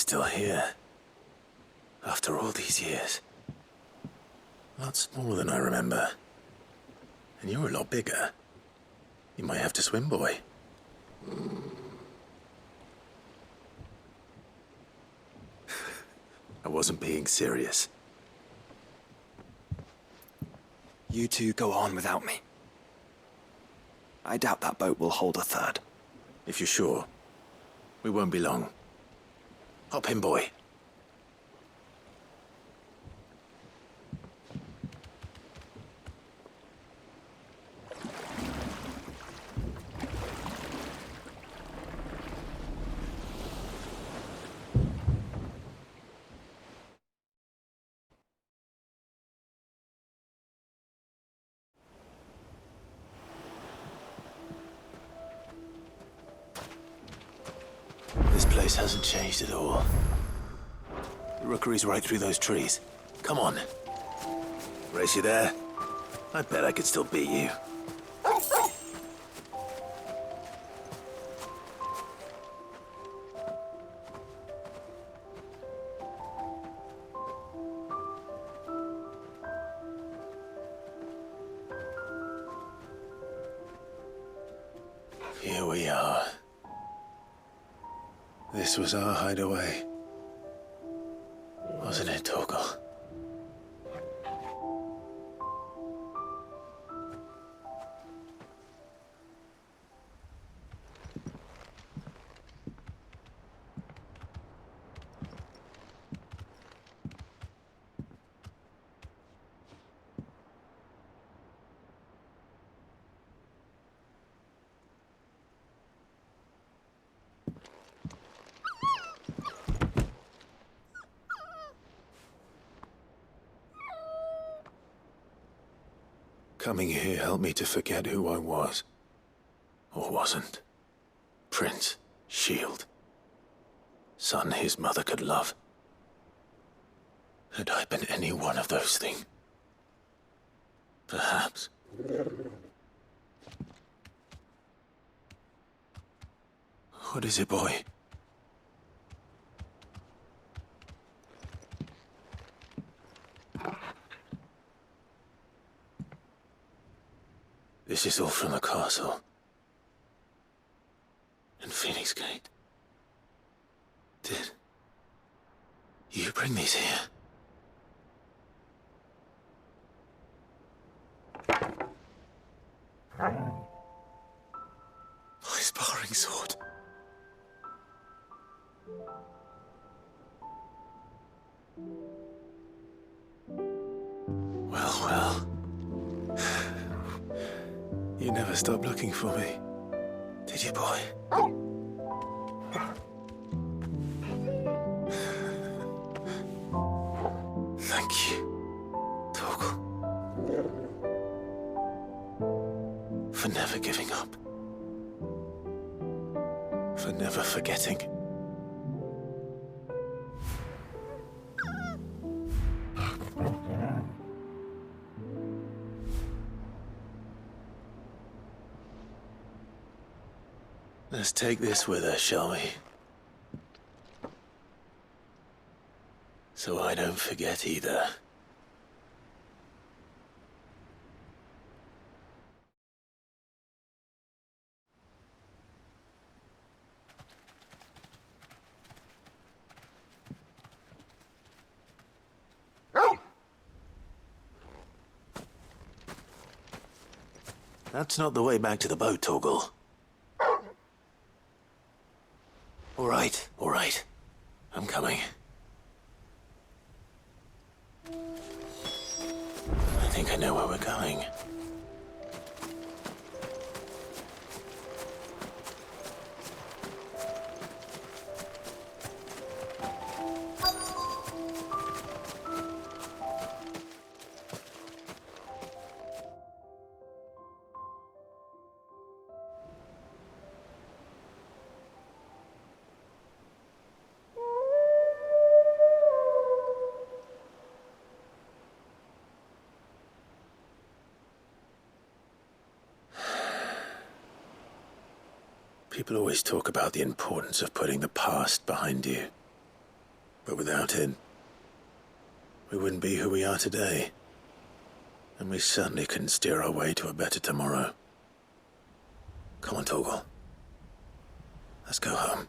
still here. After all these years. A lot smaller than I remember. And you're a lot bigger. You might have to swim, boy. I wasn't being serious. You two go on without me. I doubt that boat will hold a third. If you're sure, we won't be long. Hop in, boy. This place hasn't changed at all. The rookery's right through those trees. Come on. Race you there? I bet I could still beat you. Here we are. This was our hideaway. Wasn't it, Torgal? Coming here helped me to forget who I was. Or wasn't. Prince, shield. Son his mother could love. Had I been any one of those things? Perhaps. What is it, boy? This is all from the castle. And Phoenix Gate. Did you bring these here? My sparring sword. Well. You never stopped looking for me, did you, boy? Thank you, Torgal. For never giving up. For never forgetting. Let's take this with us, shall we? So I don't forget either. That's not the way back to the boat, Torgal. All right. I'm coming. I think I know where we're going. People always talk about the importance of putting the past behind you. But without it, we wouldn't be who we are today. And we certainly couldn't steer our way to a better tomorrow. Come on, Torgal. Let's go home.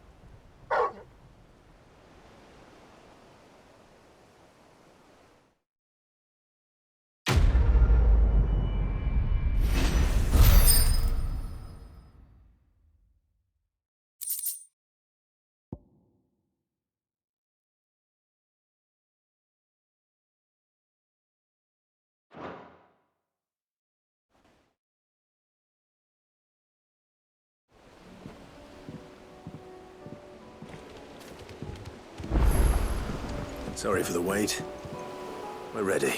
Sorry for the wait. We're ready.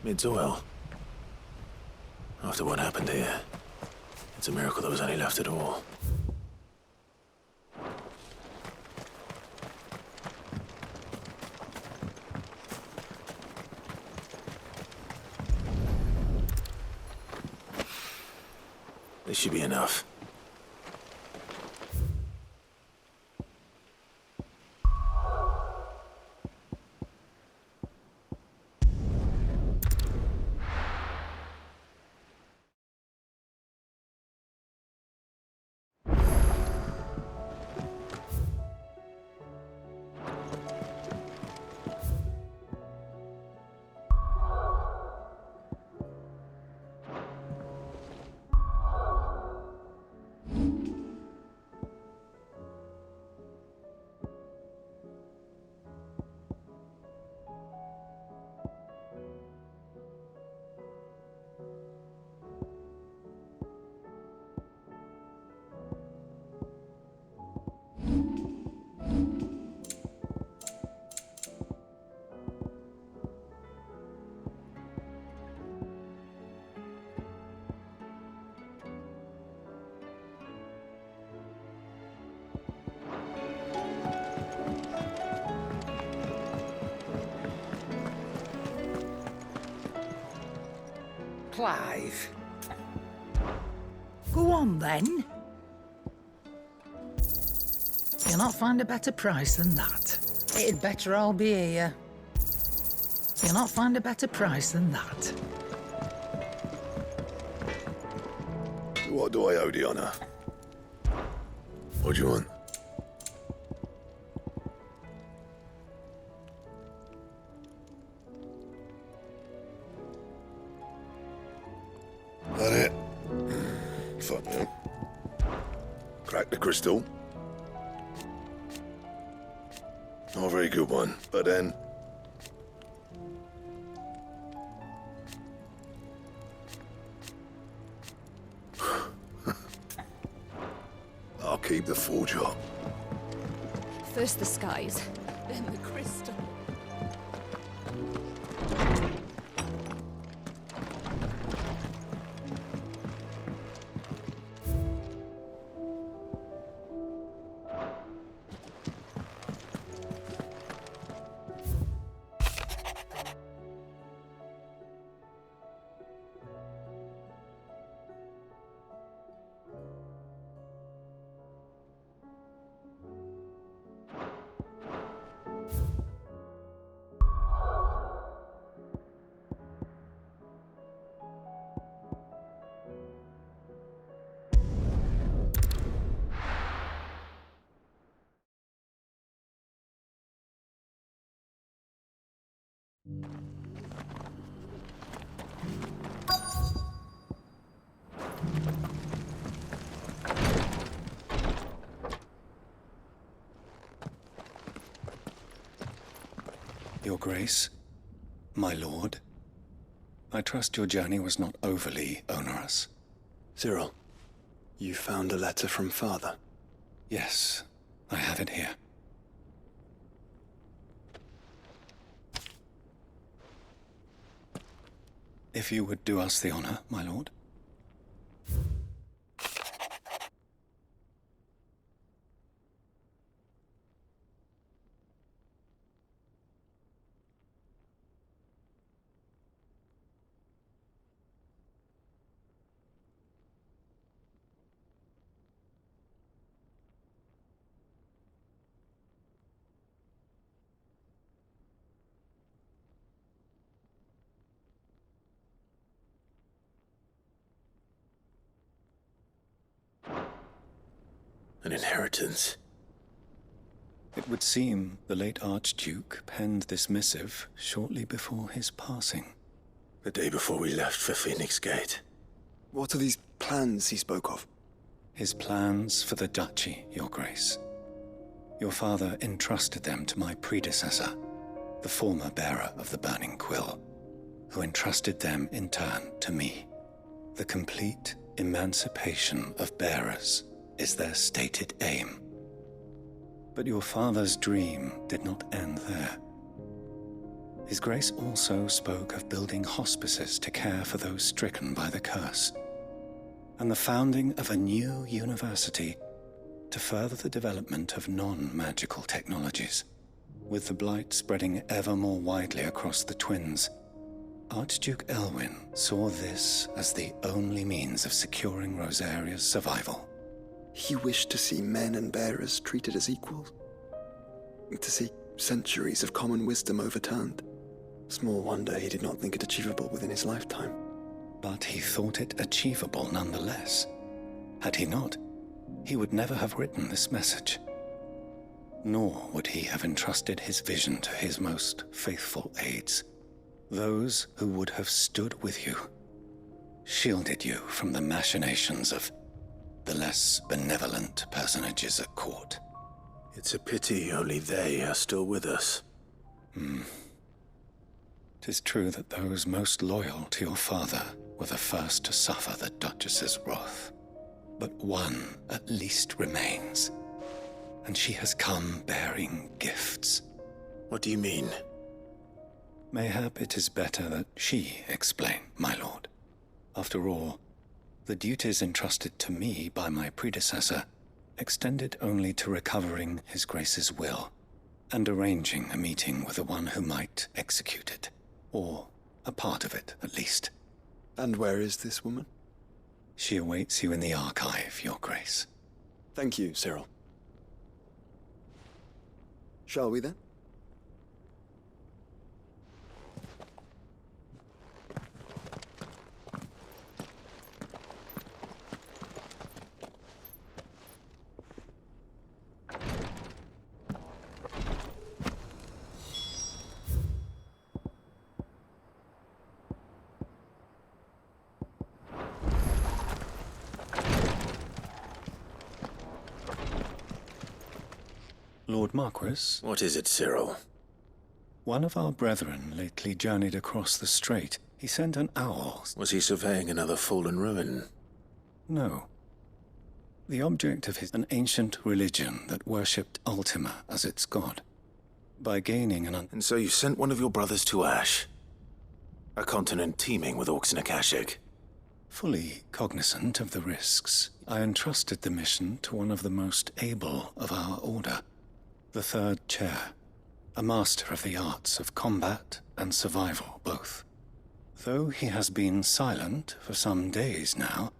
It's oil. After what happened here, it's a miracle there was any left at all. This should be enough. Clive. Go on, then. You'll not find a better price than that. It'd better all be here. You'll not find a better price than that. What do I owe the honor? What do you want? That it? Fuck no. Crack the crystal. Not a very good one, but then... I'll keep the forge up. First the skies, then the crystal. Your Grace, my lord, I trust your journey was not overly onerous. Cyril, you found a letter from Father? Yes, I have it here. If you would do us the honor, my lord. An inheritance. It would seem the late Archduke penned this missive shortly before his passing. The day before we left for Phoenix Gate. What are these plans he spoke of? His plans for the duchy, Your Grace. Your father entrusted them to my predecessor, the former bearer of the Burning Quill, who entrusted them in turn to me. The complete emancipation of bearers is their stated aim. But your father's dream did not end there. His Grace also spoke of building hospices to care for those stricken by the curse, and the founding of a new university to further the development of non-magical technologies. With the blight spreading ever more widely across the twins, Archduke Elwyn saw this as the only means of securing Rosaria's survival. He wished to see men and bearers treated as equals. To see centuries of common wisdom overturned. Small wonder he did not think it achievable within his lifetime. But he thought it achievable nonetheless. Had he not, he would never have written this message. Nor would he have entrusted his vision to his most faithful aides, those who would have stood with you, shielded you from the machinations of the less benevolent personages at court. It's a pity only they are still with us. 'Tis true that those most loyal to your father were the first to suffer the Duchess's wrath. But one at least remains, and she has come bearing gifts. What do you mean? Mayhap it is better that she explain, my lord. After all, the duties entrusted to me by my predecessor extended only to recovering His Grace's will and arranging a meeting with the one who might execute it, or a part of it at least. And where is this woman? She awaits you in the archive, Your Grace. Thank you, Cyril. Shall we then? Lord Marquis, What is it, Cyril? one of our brethren lately journeyed across the strait. He sent an owl. Was he surveying another fallen ruin? No. The object of an ancient religion that worshipped Ultima as its god. By gaining And so you sent one of your brothers to Ash? A continent teeming with orcs and Akashic? fully cognizant of the risks, I entrusted the mission to one of the most able of our order, the third chair, a master of the arts of combat and survival both. Though he has been silent for some days now,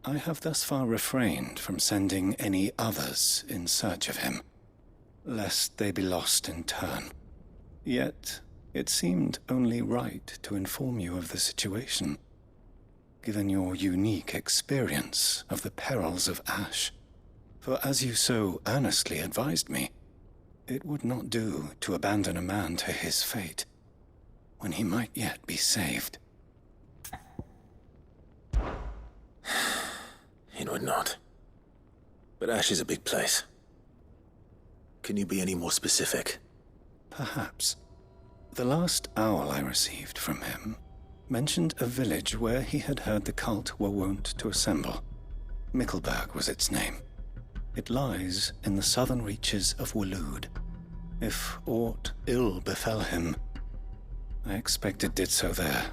I have thus far refrained from sending any others in search of him, lest they be lost in turn. Yet, it seemed only right to inform you of the situation, given your unique experience of the perils of Ash. For as you so earnestly advised me, it would not do to abandon a man to his fate, when he might yet be saved. It would not. But Ash is a big place. Can you be any more specific? Perhaps. The last owl I received from him mentioned a village where he had heard the cult were wont to assemble. Mickleburg was its name. It lies in the southern reaches of Waloed. If aught ill befell him, I expect it did so there.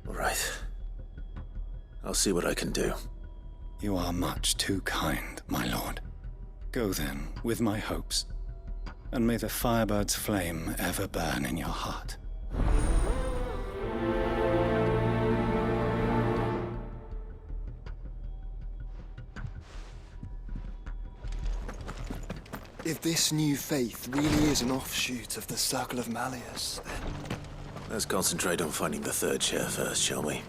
All right. I'll see what I can do. You are much too kind, my lord. Go then, with my hopes, and may the Firebird's flame ever burn in your heart. If this new faith really is an offshoot of the Circle of Malleus, then... Let's concentrate on finding the third chair first, shall we?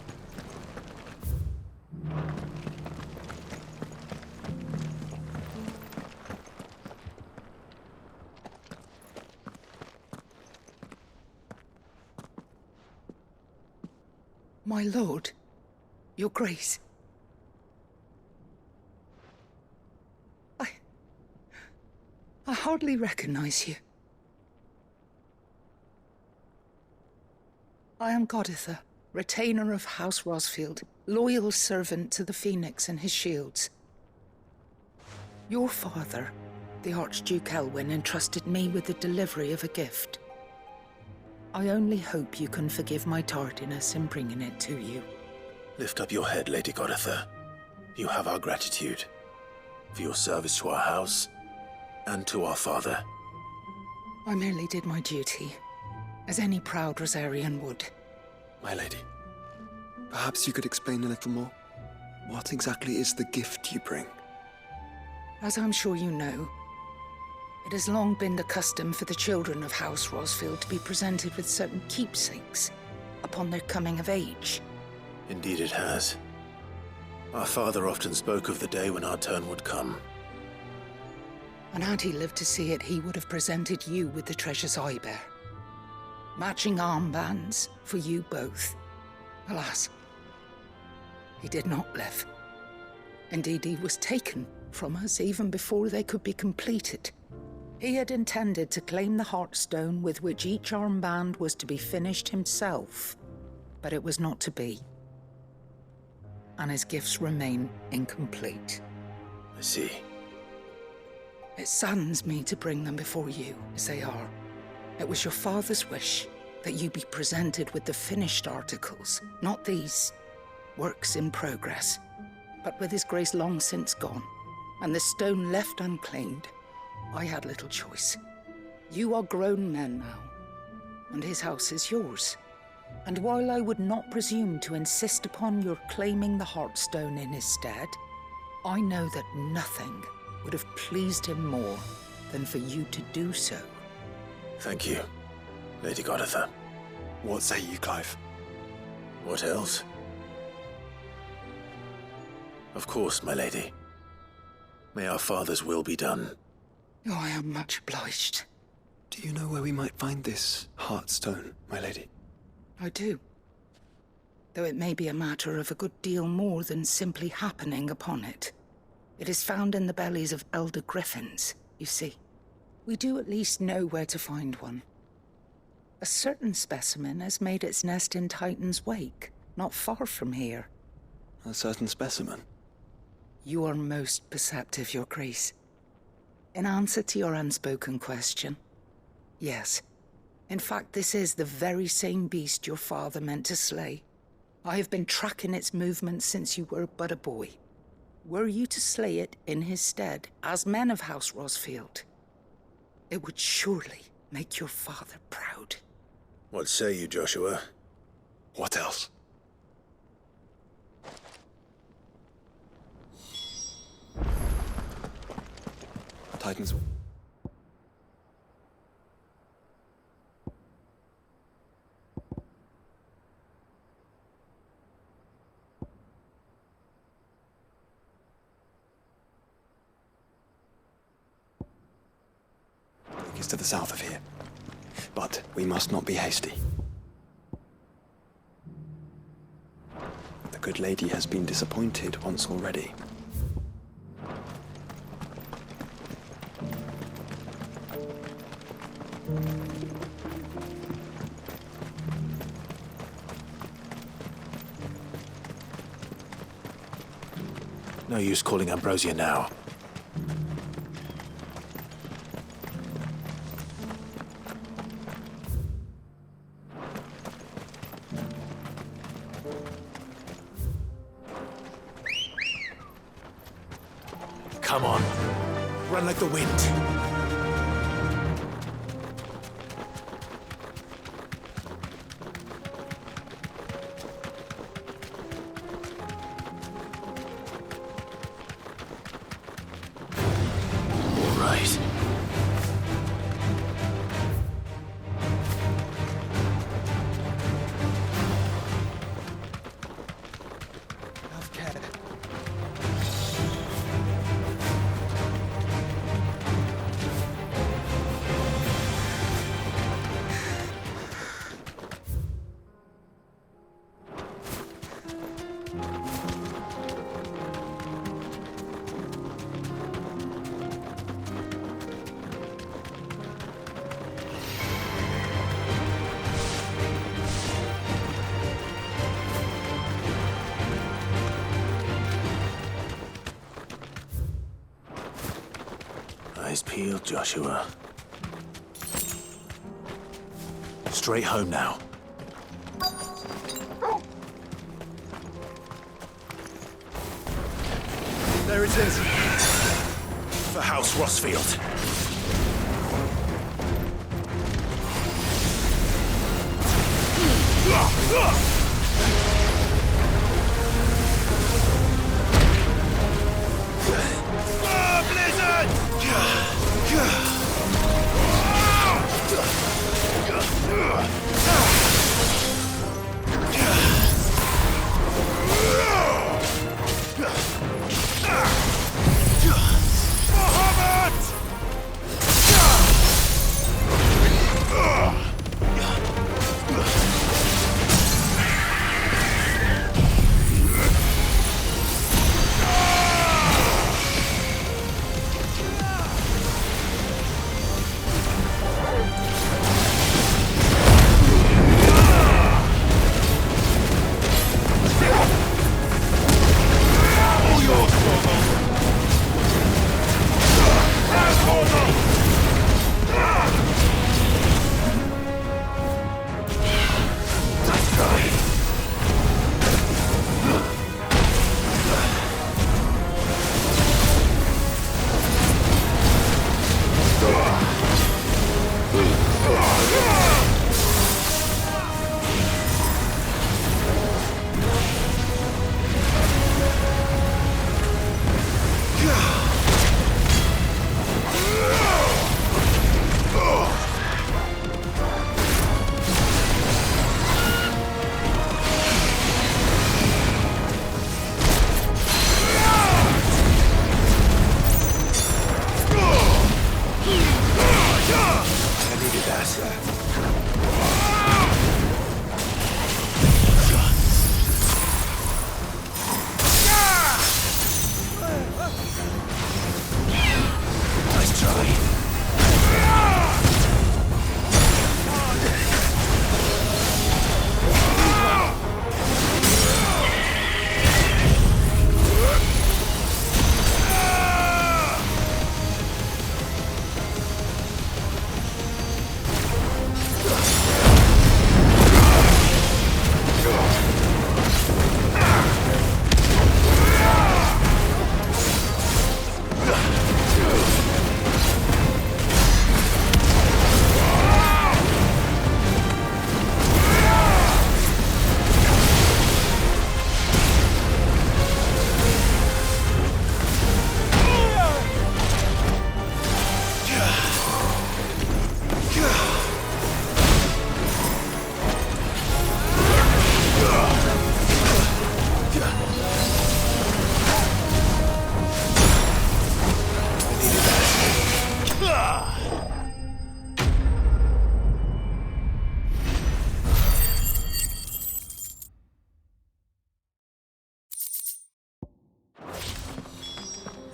My lord, your grace. I hardly recognize you. I am Goditha, retainer of House Rosfield, loyal servant to the Phoenix and his shields. Your father, the Archduke Elwyn, entrusted me with the delivery of a gift. I only hope you can forgive my tardiness in bringing it to you. Lift up your head, Lady Goditha. You have our gratitude for your service to our house and to our father. I merely did my duty, as any proud Rosarian would. My lady, perhaps you could explain a little more? What exactly is the gift you bring? As I'm sure you know, it has long been the custom for the children of House Rosfield to be presented with certain keepsakes upon their coming of age. Indeed it has. Our father often spoke of the day when our turn would come. And had he lived to see it, he would have presented you with the treasures I bear. Matching armbands for you both. Alas, he did not live. Indeed, he was taken from us even before they could be completed. He had intended to claim the Heartstone with which each armband was to be finished himself, but it was not to be. And his gifts remain incomplete. I see. It saddens me to bring them before you, as they are. It was your father's wish that you be presented with the finished articles, not these works in progress. But with his grace long since gone, and the stone left unclaimed, I had little choice. You are grown men now, and his house is yours. And while I would not presume to insist upon your claiming the Heartstone in his stead, I know that nothing would have pleased him more than for you to do so. Thank you, Lady Goditha. What say you, Clive? What else? Of course, my lady. May our father's will be done. Oh, I am much obliged. Do you know where we might find this Heartstone, my lady? I do. Though it may be a matter of a good deal more than simply happening upon it. It is found in the bellies of elder griffins, you see. We do at least know where to find one. A certain specimen has made its nest in Titan's Wake, not far from here. A certain specimen? You are most perceptive, Your Grace. In answer to your unspoken question, yes. In fact, this is the very same beast your father meant to slay. I have been tracking its movements since you were but a boy. Were you to slay it in his stead, as men of House Rosfield, it would surely make your father proud. What say you, Joshua? What else? Titans. Is to the south of here. But we must not be hasty. The good lady has been disappointed once already. No use calling Ambrosia now. Come on. Run like the wind. All right. Have care. Eyes peeled, Joshua. Straight home now. There it is. For House Rossfield.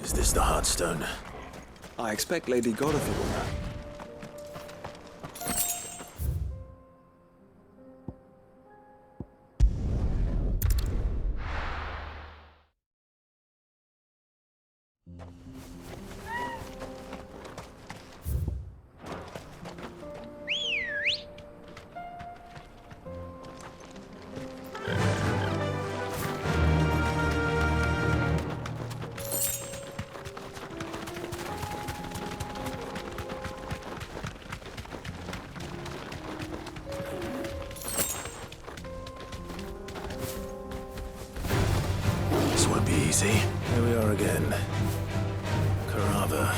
Is this the Heartstone? I expect Lady Godothy will know. see? Here we are again. Carava.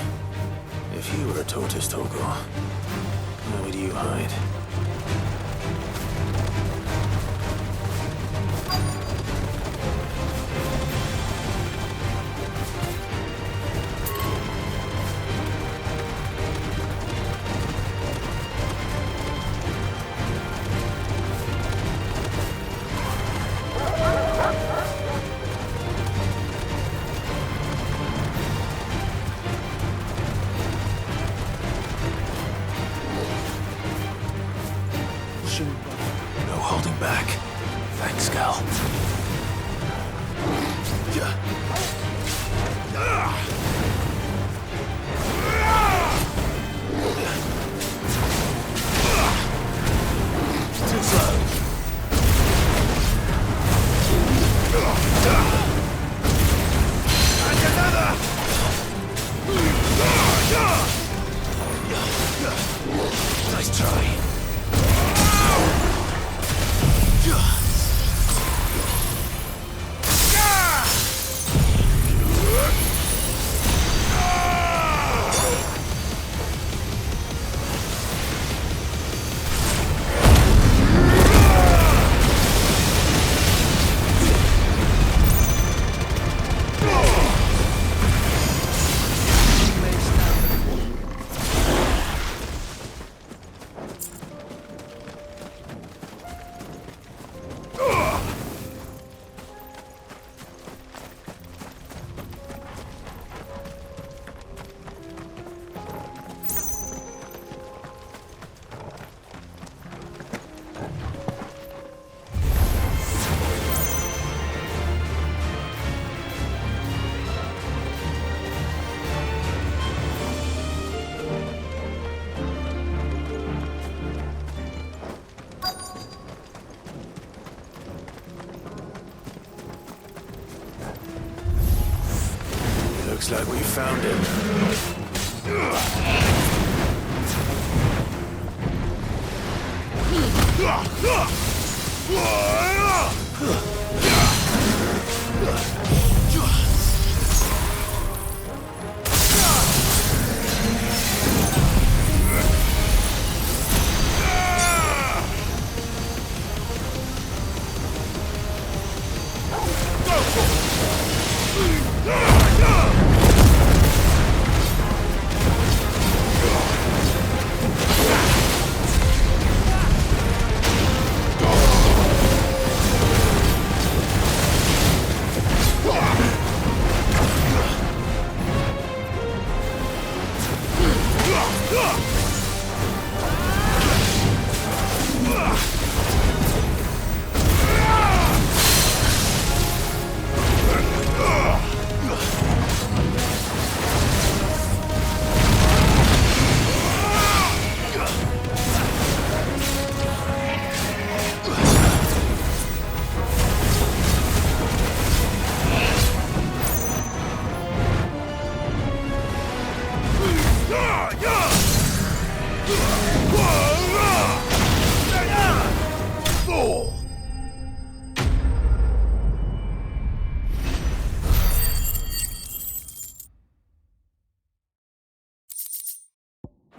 If you were a tortoise, Torgor, where would you hide? No holding back. Thanks, Gal. Too slow. And another! Nice try. Looks like we found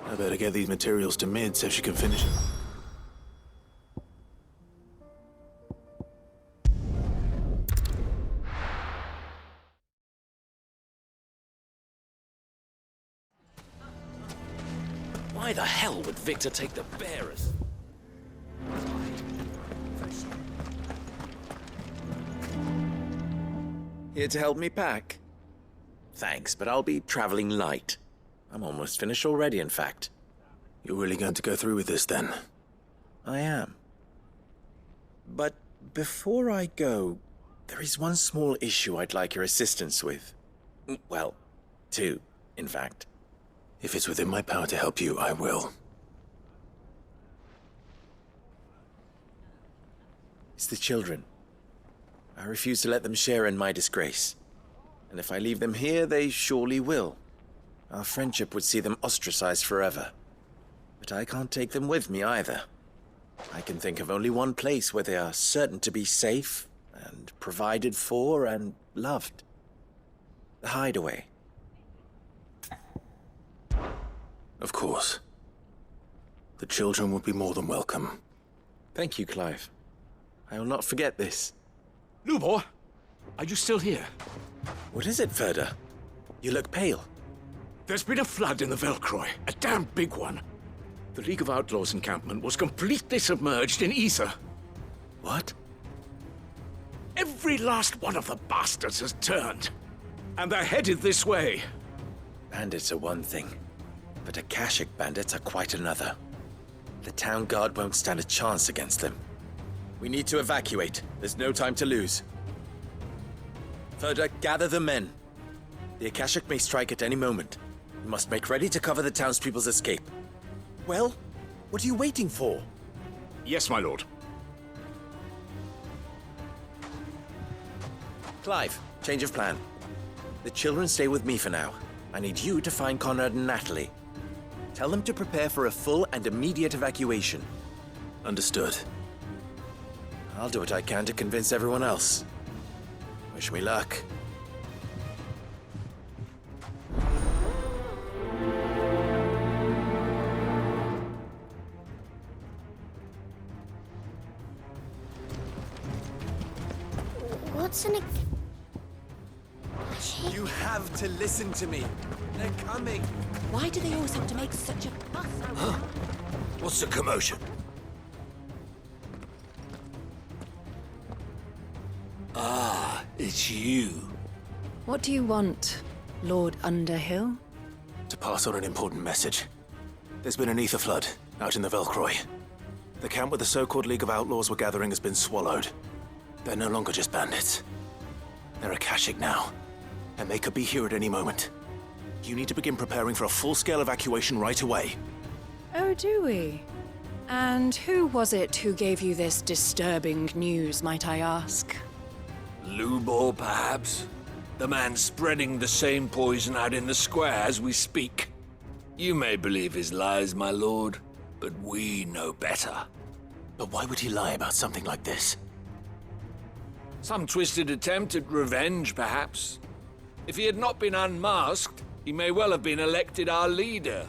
I better get these materials to Mid so she can finish it. Why the hell would Victor take the bearers? Here to help me pack? Thanks, but I'll be traveling light. I'm almost finished already, in fact. You're really going to go through with this, then? I am. But before I go, there is one small issue I'd like your assistance with. Well, two, in fact. If it's within my power to help you, I will. It's the children. I refuse to let them share in my disgrace. And if I leave them here, they surely will. Our friendship would see them ostracized forever. But I can't take them with me either. I can think of only one place where they are certain to be safe and provided for and loved. The hideaway. Of course. The children would be more than welcome. Thank you, Clive. I will not forget this. Lubor, are you still here? What is it, Ferda? You look pale. There's been a flood in the Velcroy, a damn big one. The League of Outlaws encampment was completely submerged in ether. What? Every last one of the bastards has turned, and they're headed this way. Bandits are one thing, but Akashic bandits are quite another. The town guard won't stand a chance against them. We need to evacuate. There's no time to lose. Ferda, gather the men. The Akashic may strike at any moment. We must make ready to cover the townspeople's escape. Well, what are you waiting for? Yes, my lord. Clive, change of plan. The children stay with me for now. I need you to find Conrad and Natalie. Tell them to prepare for a full and immediate evacuation. Understood. I'll do what I can to convince everyone else. Wish me luck. What's an... You have to listen to me. They're coming. Why do they always have to make such a fuss? What's the commotion? Ah, it's you. What do you want, Lord Underhill? To pass on an important message. There's been an ether flood out in the Velcroy. The camp where the so-called League of Outlaws were gathering has been swallowed. They're no longer just bandits. They're Akashic now, and they could be here at any moment. You need to begin preparing for a full-scale evacuation right away. Oh, do we? And who was it who gave you this disturbing news, might I ask? Lubor, perhaps? The man spreading the same poison out in the square as we speak. You may believe his lies, my lord, but we know better. But why would he lie about something like this? Some twisted attempt at revenge, perhaps. If he had not been unmasked, he may well have been elected our leader.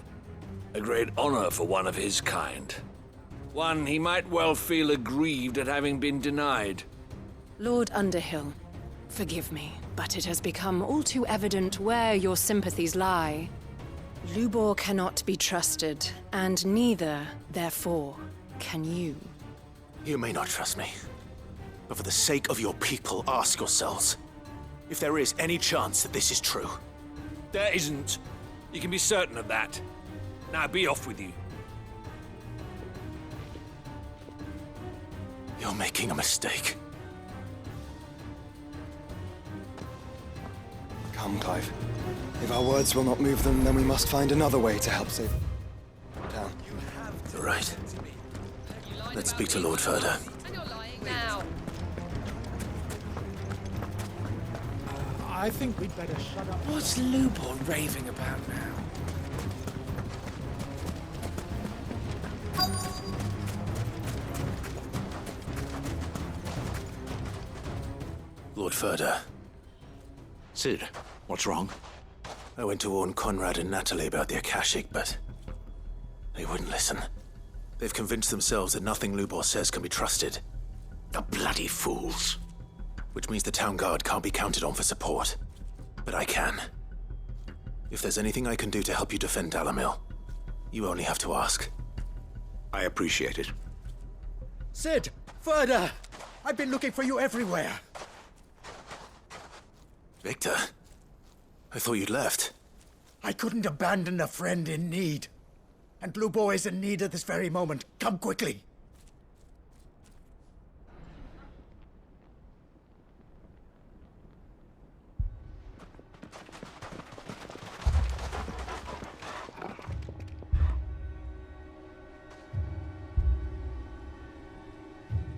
A great honor for one of his kind. One he might well feel aggrieved at having been denied. Lord Underhill, forgive me, but it has become all too evident where your sympathies lie. Lubor cannot be trusted, and neither, therefore, can you. You may not trust me, but for the sake of your people, ask yourselves if there is any chance that this is true. There isn't. You can be certain of that. Now be off with you. You're making a mistake. Come, Clive. If our words will not move them, then we must find another way to help save town. You're right. Let's speak to Lord Ferda. And you're lying now. I think we'd better shut up. What's Lubor raving about now? Lord Ferda, Sid, what's wrong? I went to warn Conrad and Natalie about the Akashic, but they wouldn't listen. They've convinced themselves that nothing Lubor says can be trusted. The bloody fools. Which means the town guard can't be counted on for support. But I can. If there's anything I can do to help you defend Dalamil, you only have to ask. I appreciate it. Sid! Ferda! I've been looking for you everywhere. Victor? I thought you'd left. I couldn't abandon a friend in need. And Lubor is in need at this very moment. Come quickly.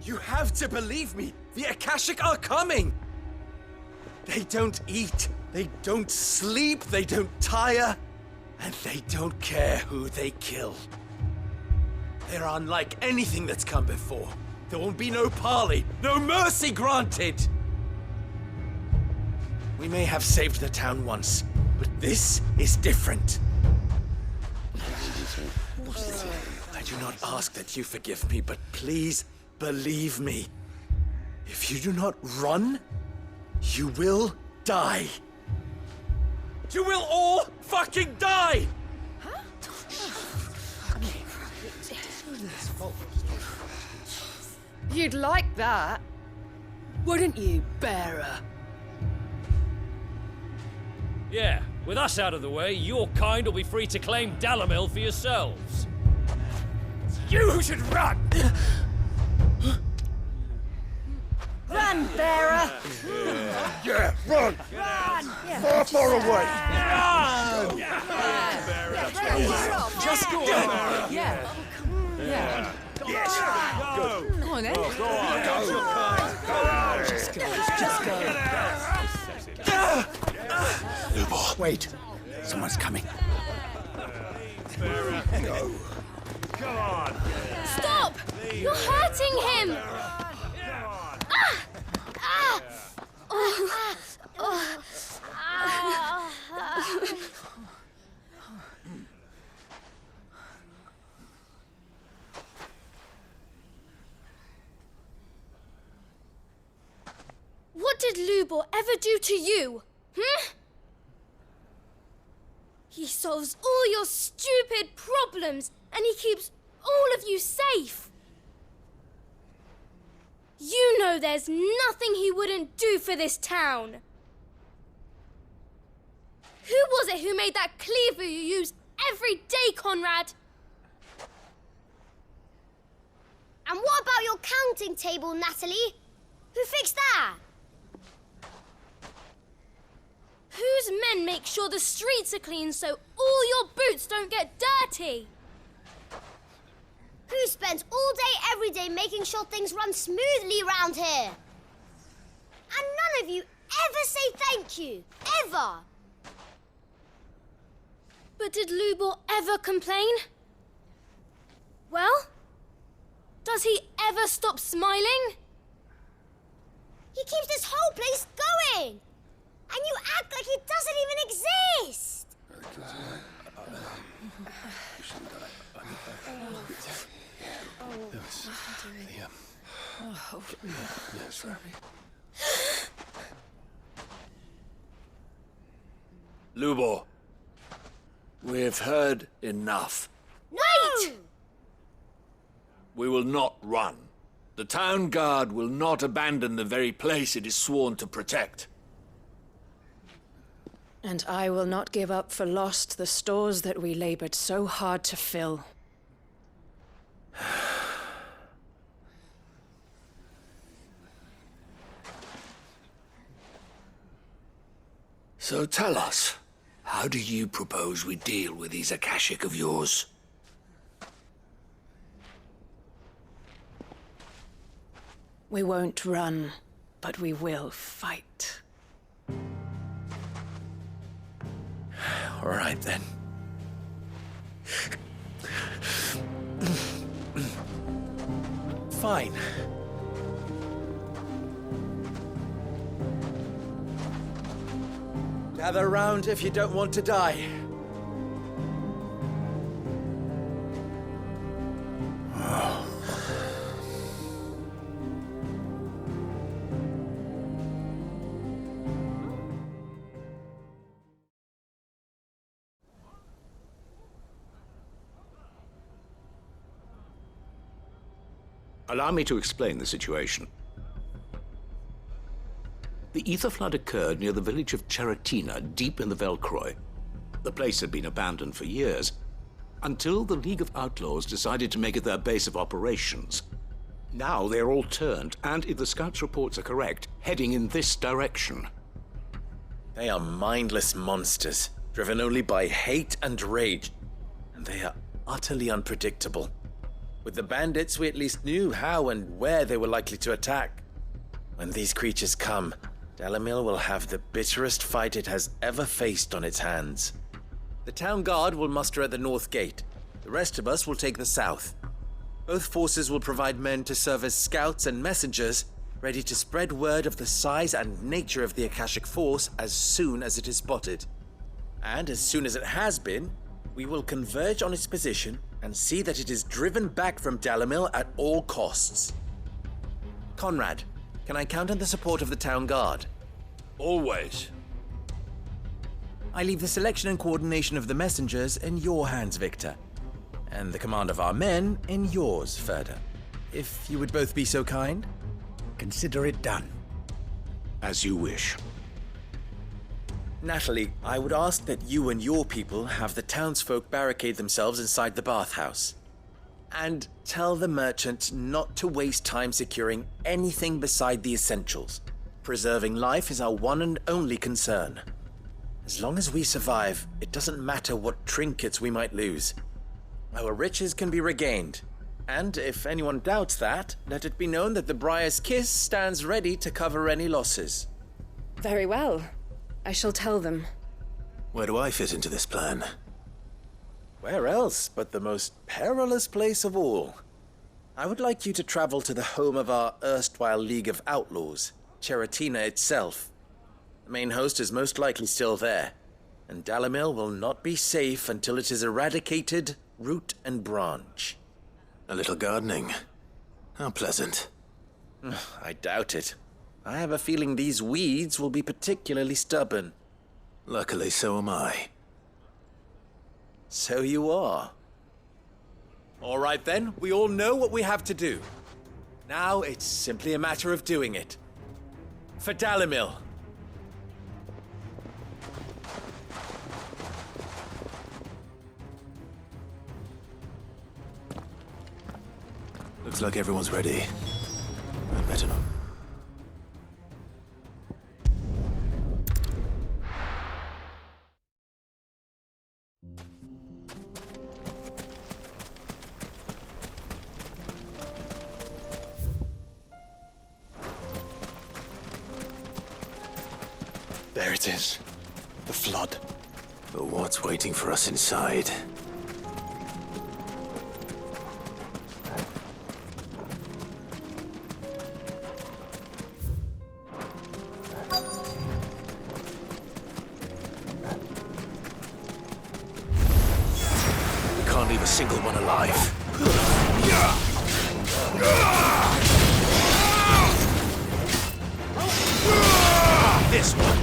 You have to believe me! The Akashic are coming! They don't eat, they don't sleep, they don't tire, and they don't care who they kill. They're unlike anything that's come before. There won't be no parley, no mercy granted! We may have saved the town once, but this is different. I do not ask that you forgive me, but please believe me. If you do not run, you will die. You will all fucking die! You'd like that, wouldn't you, bearer? Yeah, with us out of the way, your kind will be free to claim Dalamil for yourselves. You should run! Run, bearer! Yeah, run! Run! Far, far away! Just go on. Yeah. Yeah. Yes! Go! Come on, then. Go on! Go! Just go. Lubor, wait. Someone's coming. Go! Come on! Stop! You're hurting him! What did Lubor ever do to you? He solves all your stupid problems and he keeps all of you safe. You know there's nothing he wouldn't do for this town. Who was it who made that cleaver you use every day, Conrad? And what about your counting table, Natalie? Who fixed that? Whose men make sure the streets are clean so all your boots don't get dirty? Who spends all day, every day making sure things run smoothly round here? And none of you ever say thank you, ever. But did Lubor ever complain? Well, does he ever stop smiling? He keeps this whole place going. And you act like it doesn't even exist! Lubor, we've heard enough. Wait! We will not run. The town guard will not abandon the very place it is sworn to protect. And I will not give up for lost the stores that we labored so hard to fill. So tell us, how do you propose we deal with these Akashic of yours? We won't run, but we will fight. All right, then. Fine. Gather round if you don't want to die. Allow me to explain the situation. The ether flood occurred near the village of Cheratina, deep in the Velcroy. The place had been abandoned for years, until the League of Outlaws decided to make it their base of operations. Now they're all turned, and if the scouts' reports are correct, heading in this direction. They are mindless monsters, driven only by hate and rage, and they are utterly unpredictable. With the bandits, we at least knew how and where they were likely to attack. When these creatures come, Dalamil will have the bitterest fight it has ever faced on its hands. The town guard will muster at the north gate. The rest of us will take the south. Both forces will provide men to serve as scouts and messengers, ready to spread word of the size and nature of the Akashic Force as soon as it is spotted. And as soon as it has been, we will converge on its position and see that it is driven back from Dalimil at all costs. Conrad, can I count on the support of the town guard? Always. I leave the selection and coordination of the messengers in your hands, Victor. And the command of our men in yours, Ferda. If you would both be so kind. Consider it done. As you wish. Natalie, I would ask that you and your people have the townsfolk barricade themselves inside the bathhouse. And tell the merchant not to waste time securing anything beside the essentials. Preserving life is our one and only concern. As long as we survive, it doesn't matter what trinkets we might lose. Our riches can be regained. And if anyone doubts that, let it be known that the Briar's Kiss stands ready to cover any losses. Very well. I shall tell them. Where do I fit into this plan? Where else but the most perilous place of all? I would like you to travel to the home of our erstwhile League of Outlaws, Cheratina itself. The main host is most likely still there, and Dalimil will not be safe until it is eradicated, root and branch. A little gardening. How pleasant. I doubt it. I have a feeling these weeds will be particularly stubborn. Luckily, so am I. So you are. All right then, we all know what we have to do. Now it's simply a matter of doing it. For Dalimil. Looks like everyone's ready. I'd better not. There it is. The flood. But what's waiting for us inside? We can't leave a single one alive. This one.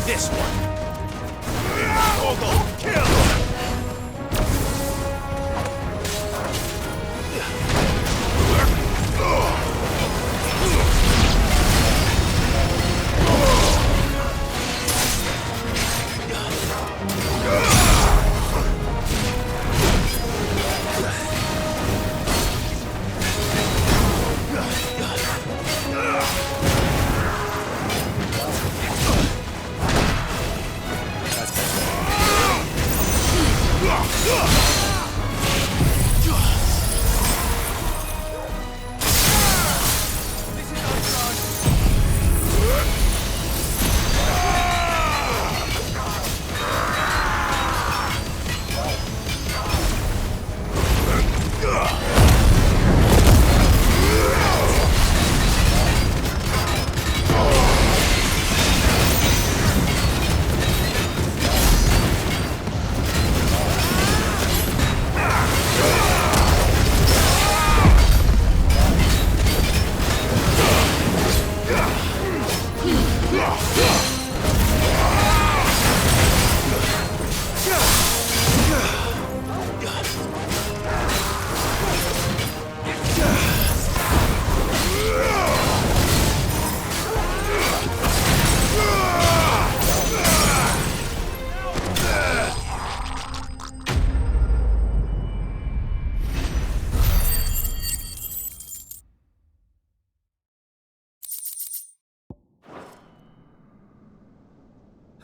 This one. Kill!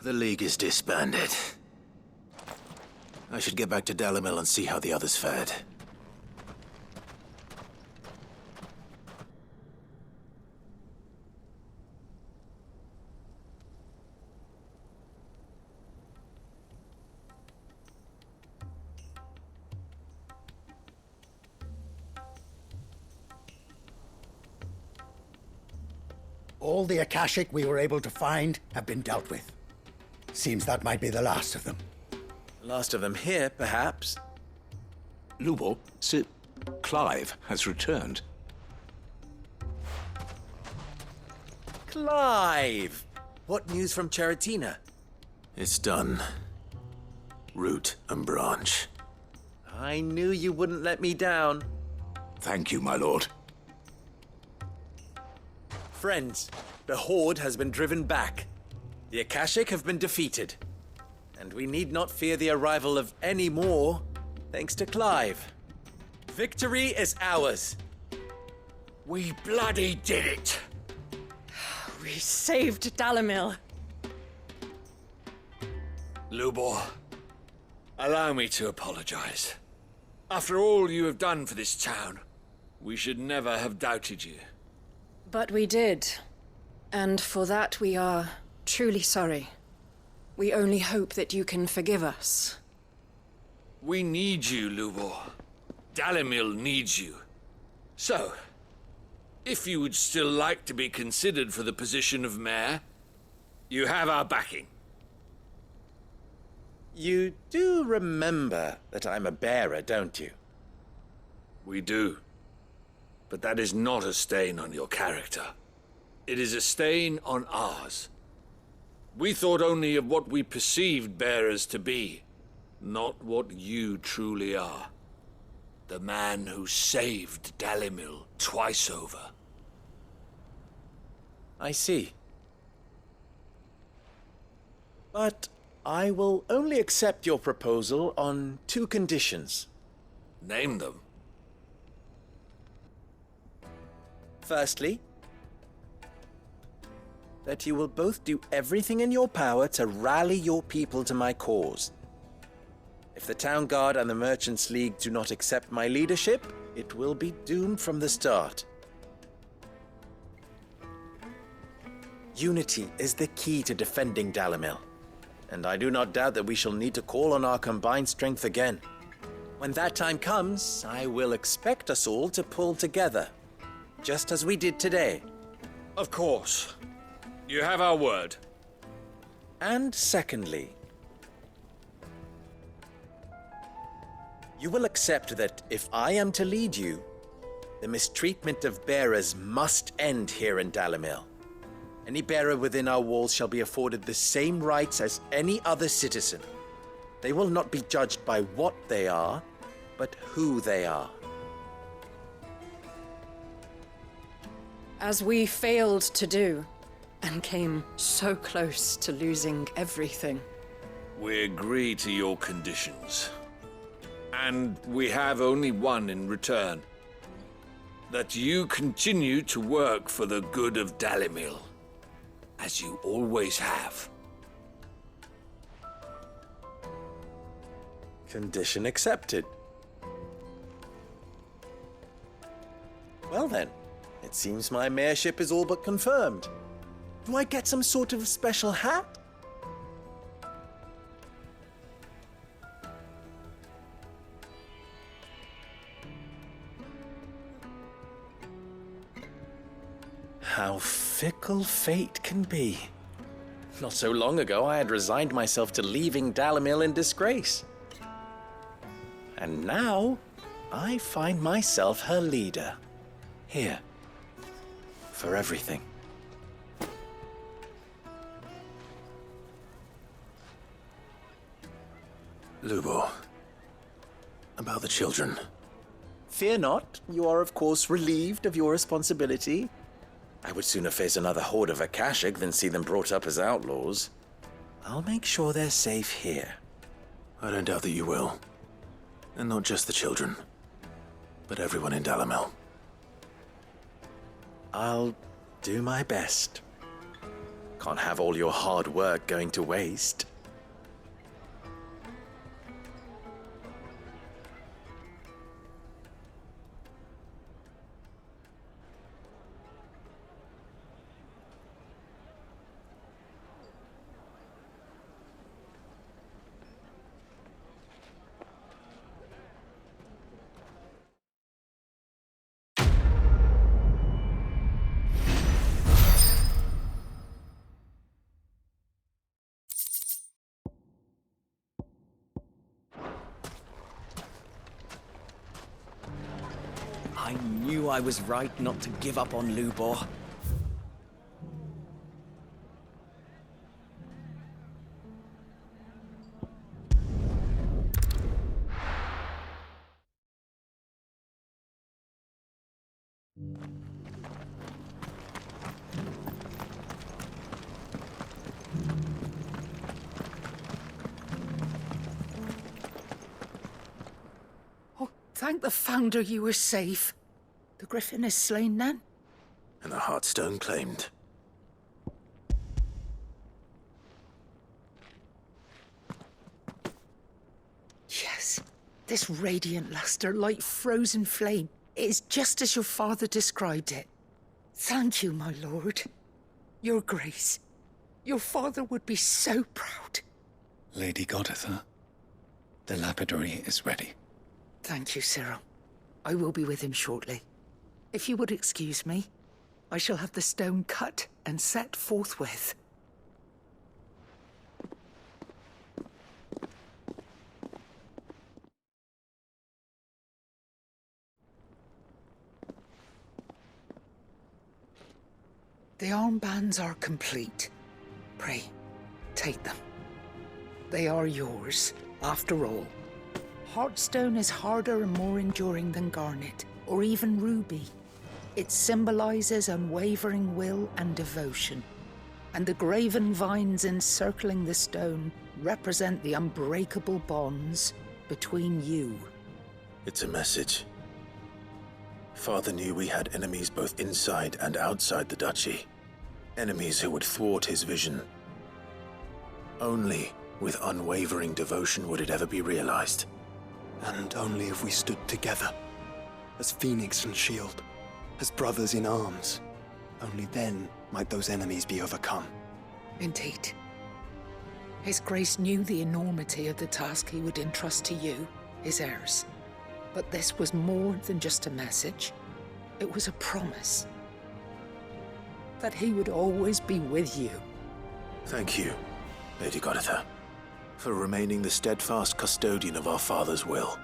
The League is disbanded. I should get back to Dalimil and see how the others fared. All the Akashic we were able to find have been dealt with. Seems that might be the last of them. Last of them here, perhaps. Lubo, Sir Clive has returned. Clive! What news from Charatina? It's done. Root and branch. I knew you wouldn't let me down. Thank you, my lord. Friends, the Horde has been driven back. The Akashic have been defeated. And we need not fear the arrival of any more, thanks to Clive. Victory is ours. We bloody did it! We saved Dalimil. Lubor, allow me to apologize. After all you have done for this town, we should never have doubted you. But we did. And for that we are truly sorry. We only hope that you can forgive us. We need you, Lubor. Dalimil needs you. So, if you would still like to be considered for the position of mayor, you have our backing. You do remember that I'm a bearer, don't you? We do. But that is not a stain on your character. It is a stain on ours. We thought only of what we perceived bearers to be, not what you truly are. The man who saved Dalimil twice over. I see. But I will only accept your proposal on 2 conditions. Name them. Firstly, that you will both do everything in your power to rally your people to my cause. If the Town Guard and the Merchants League do not accept my leadership, it will be doomed from the start. Unity is the key to defending Dalimil, and I do not doubt that we shall need to call on our combined strength again. When that time comes, I will expect us all to pull together, just as we did today. Of course. You have our word. And secondly, you will accept that if I am to lead you, the mistreatment of bearers must end here in Dalimil. Any bearer within our walls shall be afforded the same rights as any other citizen. They will not be judged by what they are, but who they are. As we failed to do, and came so close to losing everything. We agree to your conditions. And we have only one in return. That you continue to work for the good of Dalimil, as you always have. Condition accepted. Well then, it seems my mayorship is all but confirmed. Do I get some sort of special hat? How fickle fate can be. Not so long ago, I had resigned myself to leaving Dalimil in disgrace. And now, I find myself her leader. Here. For everything. Lubo, about the children. Fear not, you are of course relieved of your responsibility. I would sooner face another horde of Akashic than see them brought up as outlaws. I'll make sure they're safe here. I don't doubt that you will. And not just the children, but everyone in Dalimil. I'll do my best. Can't have all your hard work going to waste. I knew I was right not to give up on Lubor. Oh, thank the Founder you were safe. The Griffin is slain then? And the Heartstone claimed. Yes. This radiant luster, like frozen flame, it is just as your father described it. Thank you, my lord. Your Grace. Your father would be so proud. Lady Goditha, the lapidary is ready. Thank you, Cyril. I will be with him shortly. If you would excuse me, I shall have the stone cut and set forthwith. The armbands are complete. Pray, take them. They are yours, after all. Heartstone is harder and more enduring than garnet, or even ruby. It symbolizes unwavering will and devotion. And the graven vines encircling the stone represent the unbreakable bonds between you. It's a message. Father knew we had enemies both inside and outside the duchy. Enemies who would thwart his vision. Only with unwavering devotion would it ever be realized. And only if we stood together, as Phoenix and Shield, as brothers in arms, only then might those enemies be overcome. Indeed. His Grace knew the enormity of the task he would entrust to you, his heirs. But this was more than just a message. It was a promise. That he would always be with you. Thank you, Lady Goditha, for remaining the steadfast custodian of our father's will.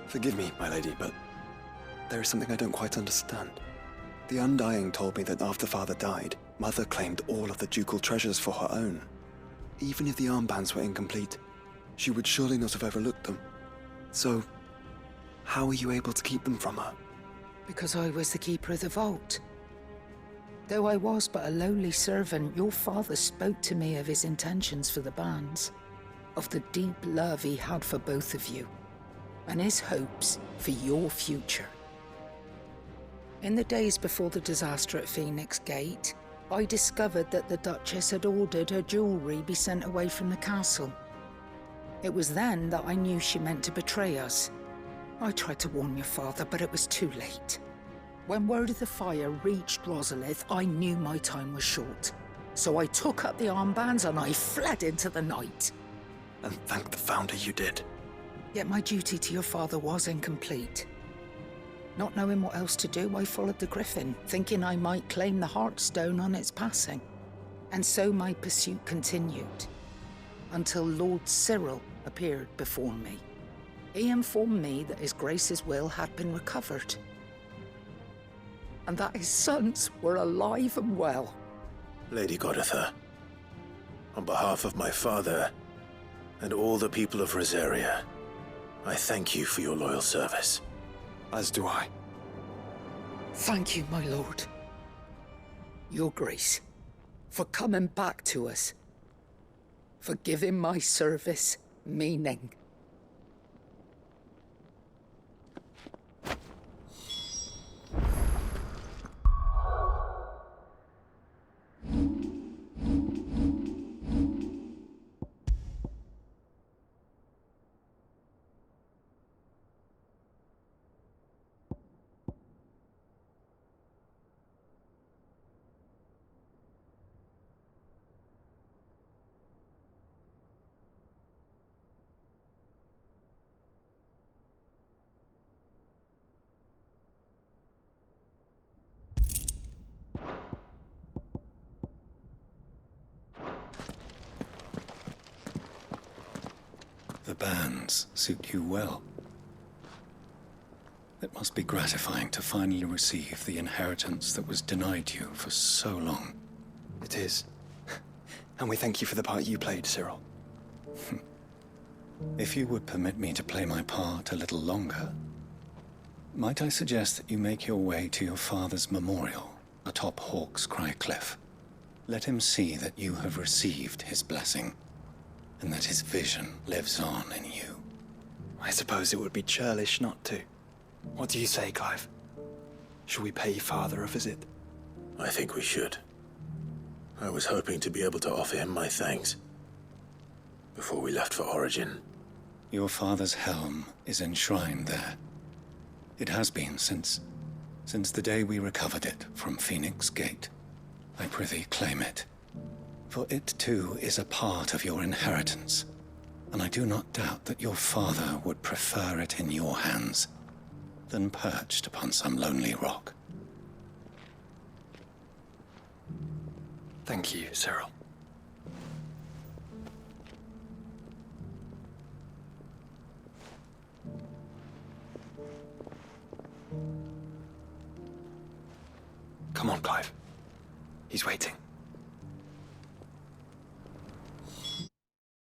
Forgive me, my lady, but there is something I don't quite understand. The Undying told me that after Father died, Mother claimed all of the ducal treasures for her own. Even if the armbands were incomplete, she would surely not have overlooked them. So, how were you able to keep them from her? Because I was the keeper of the vault. Though I was but a lowly servant, your father spoke to me of his intentions for the bands, of the deep love he had for both of you, and his hopes for your future. In the days before the disaster at Phoenix Gate, I discovered that the Duchess had ordered her jewelry be sent away from the castle. It was then that I knew she meant to betray us. I tried to warn your father, but it was too late. When word of the fire reached Rosalith, I knew my time was short. So I took up the armbands and I fled into the night. And thank the Founder you did. Yet my duty to your father was incomplete. Not knowing what else to do, I followed the Griffin, thinking I might claim the Heartstone on its passing. And so my pursuit continued, until Lord Cyril appeared before me. He informed me that His Grace's will had been recovered, and that his sons were alive and well. Lady Goditha, on behalf of my father and all the people of Rosaria, I thank you for your loyal service. As do I. Thank you, my lord. Your Grace, for coming back to us, for giving my service meaning. The bands suit you well. It must be gratifying to finally receive the inheritance that was denied you for so long. It is. And we thank you for the part you played, Cyril. If you would permit me to play my part a little longer, might I suggest that you make your way to your father's memorial atop Hawk's Cry Cliff? Let him see that you have received his blessing, and that his vision lives on in you. I suppose it would be churlish not to. What do you say, Clive? Should we pay Father a visit? I think we should. I was hoping to be able to offer him my thanks before we left for Origin. Your father's helm is enshrined there. It has been since the day we recovered it from Phoenix Gate. I prithee claim it, for it too is a part of your inheritance, and I do not doubt that your father would prefer it in your hands than perched upon some lonely rock. Thank you, Cyril. Come on, Clive. He's waiting.